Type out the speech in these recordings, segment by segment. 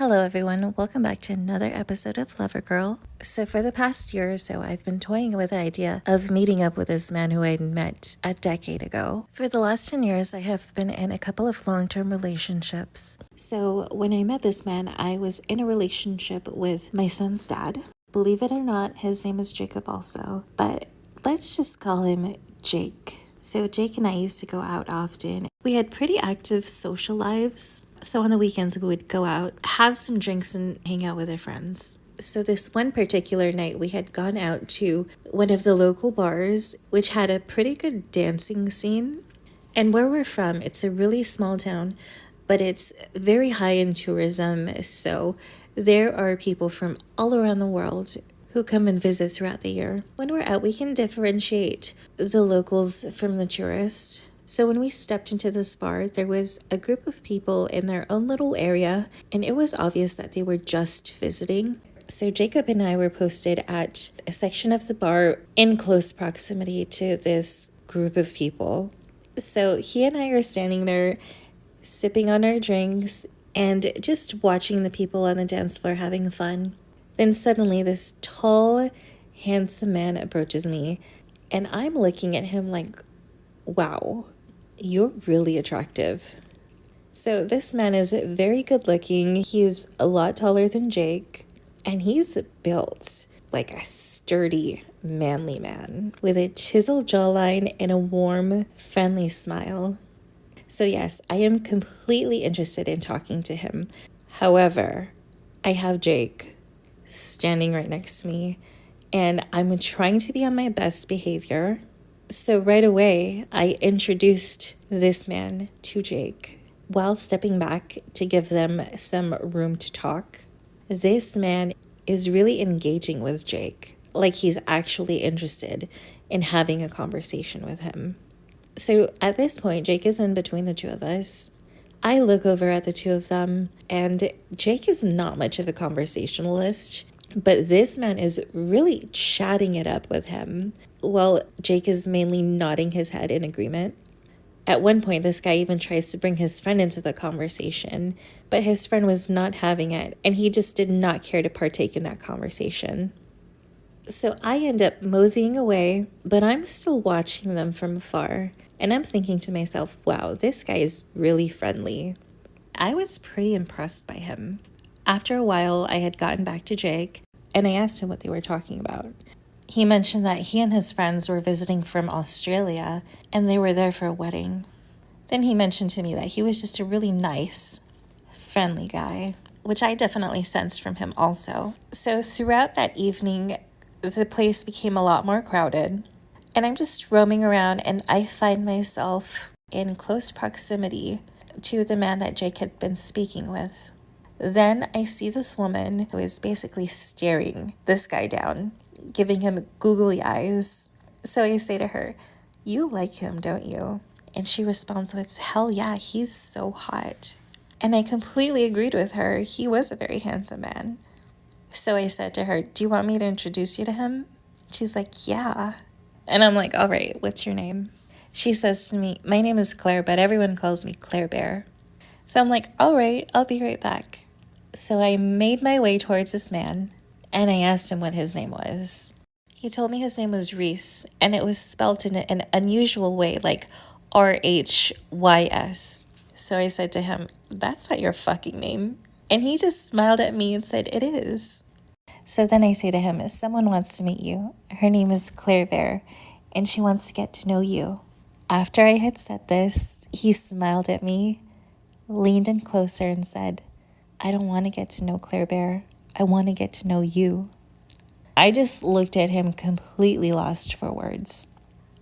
Hello everyone, welcome back to another episode of Lover Girl. So for the past year or so, I've been toying with the idea of meeting up with this man who I met a decade ago. For the last 10 years, I have been in a couple of long-term relationships. So when I met this man, I was in a relationship with my son's dad. Believe it or not, his name is Jacob also, but let's just call him Jake. So Jake and I used to go out often. We had pretty active social lives. So on the weekends, we would go out, have some drinks, and hang out with our friends. So this one particular night, we had gone out to one of the local bars, which had a pretty good dancing scene. And where we're from, it's a really small town, but it's very high in tourism. So there are people from all around the world who come and visit throughout the year. When we're out, we can differentiate the locals from the tourists. So when we stepped into this bar, there was a group of people in their own little area, and it was obvious that they were just visiting. So Jacob and I were posted at a section of the bar in close proximity to this group of people. So he and I are standing there sipping on our drinks and just watching the people on the dance floor having fun. Then suddenly this tall, handsome man approaches me, and I'm looking at him like, wow, you're really attractive. So this man is very good looking. He's a lot taller than Jake, and he's built like a sturdy, manly man with a chiseled jawline and a warm, friendly smile. So yes, I am completely interested in talking to him. However, I have Jake standing right next to me, and I'm trying to be on my best behavior. So right away, I introduced this man to Jake while stepping back to give them some room to talk. This man is really engaging with Jake, like he's actually interested in having a conversation with him. So at this point, Jake is in between the two of us. I look over at the two of them, and Jake is not much of a conversationalist, but this man is really chatting it up with him, while Jake is mainly nodding his head in agreement. At one point, this guy even tries to bring his friend into the conversation, but his friend was not having it, and he just did not care to partake in that conversation. So I end up moseying away, but I'm still watching them from afar. And I'm thinking to myself, wow, this guy is really friendly. I was pretty impressed by him. After a while, I had gotten back to Jake, and I asked him what they were talking about. He mentioned that he and his friends were visiting from Australia, and they were there for a wedding. Then he mentioned to me that he was just a really nice, friendly guy, which I definitely sensed from him also. So throughout that evening, the place became a lot more crowded. And I'm just roaming around, and I find myself in close proximity to the man that Jake had been speaking with. Then I see this woman who is basically staring this guy down, giving him googly eyes. So I say to her, "You like him, don't you?" And she responds with, "Hell yeah, he's so hot." And I completely agreed with her. He was a very handsome man. So I said to her, "Do you want me to introduce you to him?" She's like, "Yeah." And I'm like, "All right, what's your name?" She says to me, "My name is Claire, but everyone calls me Claire Bear." So I'm like, "All right, I'll be right back." So I made my way towards this man, and I asked him what his name was. He told me his name was Reese, and it was spelled in an unusual way, like Rhys. So I said to him, "That's not your fucking name." And he just smiled at me and said, "It is." So then I say to him, "Someone wants to meet you. Her name is Claire Bear, and she wants to get to know you." After I had said this, he smiled at me, leaned in closer, and said, "I don't want to get to know Claire Bear. I want to get to know you." I just looked at him completely lost for words.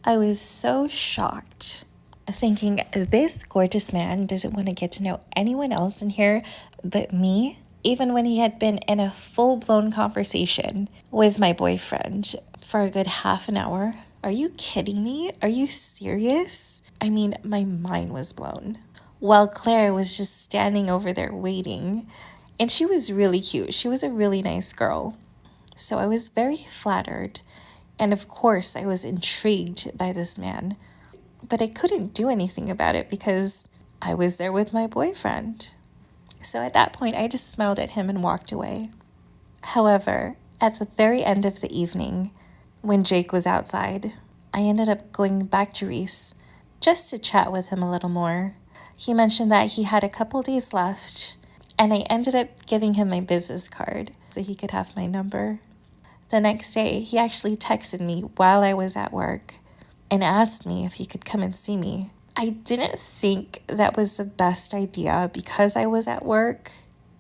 I was so shocked, thinking this gorgeous man doesn't want to get to know anyone else in here but me, even when he had been in a full-blown conversation with my boyfriend for a good half an hour. Are you kidding me? Are you serious? I mean, my mind was blown. While Claire was just standing over there waiting, and she was really cute. She was a really nice girl. So I was very flattered, and of course I was intrigued by this man. But I couldn't do anything about it because I was there with my boyfriend. So at that point, I just smiled at him and walked away. However, at the very end of the evening, when Jake was outside, I ended up going back to Reese just to chat with him a little more. He mentioned that he had a couple days left, and I ended up giving him my business card so he could have my number. The next day, he actually texted me while I was at work and asked me if he could come and see me. I didn't think that was the best idea because I was at work,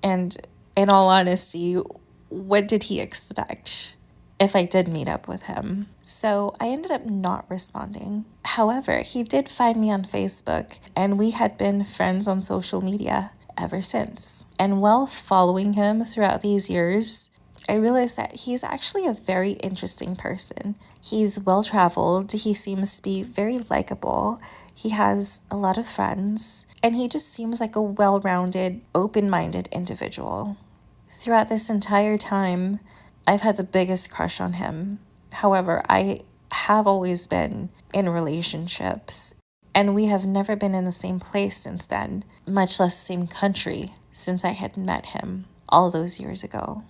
and in all honesty, what did he expect if I did meet up with him? So I ended up not responding. However, he did find me on Facebook, and we had been friends on social media ever since. And while following him throughout these years, I realized that he's actually a very interesting person. He's well-traveled, he seems to be very likable, he has a lot of friends, and he just seems like a well-rounded, open-minded individual. Throughout this entire time, I've had the biggest crush on him. However, I have always been in relationships, and we have never been in the same place since then, much less the same country since I had met him all those years ago.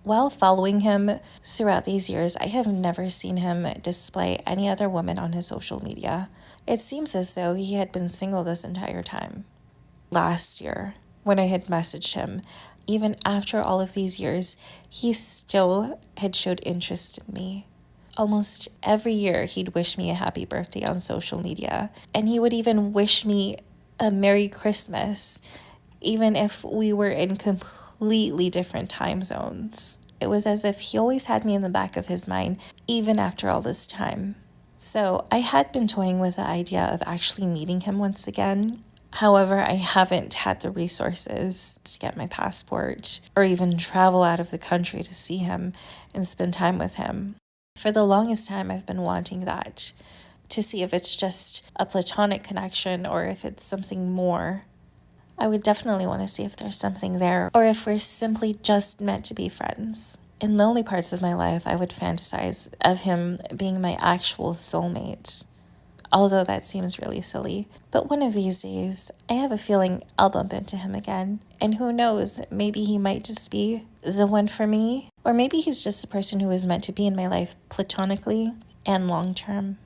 While following him throughout these years, I have never seen him display any other woman on his social media. It seems as though he had been single this entire time. Last year, when I had messaged him, even after all of these years, he still had showed interest in me. Almost every year, he'd wish me a happy birthday on social media, and he would even wish me a Merry Christmas, even if we were in completely different time zones. It was as if he always had me in the back of his mind, even after all this time. So I had been toying with the idea of actually meeting him once again. However, I haven't had the resources to get my passport or even travel out of the country to see him and spend time with him. For the longest time, I've been wanting that, to see if it's just a platonic connection or if it's something more. I would definitely want to see if there's something there, or if we're simply just meant to be friends. In lonely parts of my life, I would fantasize of him being my actual soulmate, although that seems really silly. But one of these days, I have a feeling I'll bump into him again. And who knows, maybe he might just be the one for me, or maybe he's just a person who is meant to be in my life platonically and long term.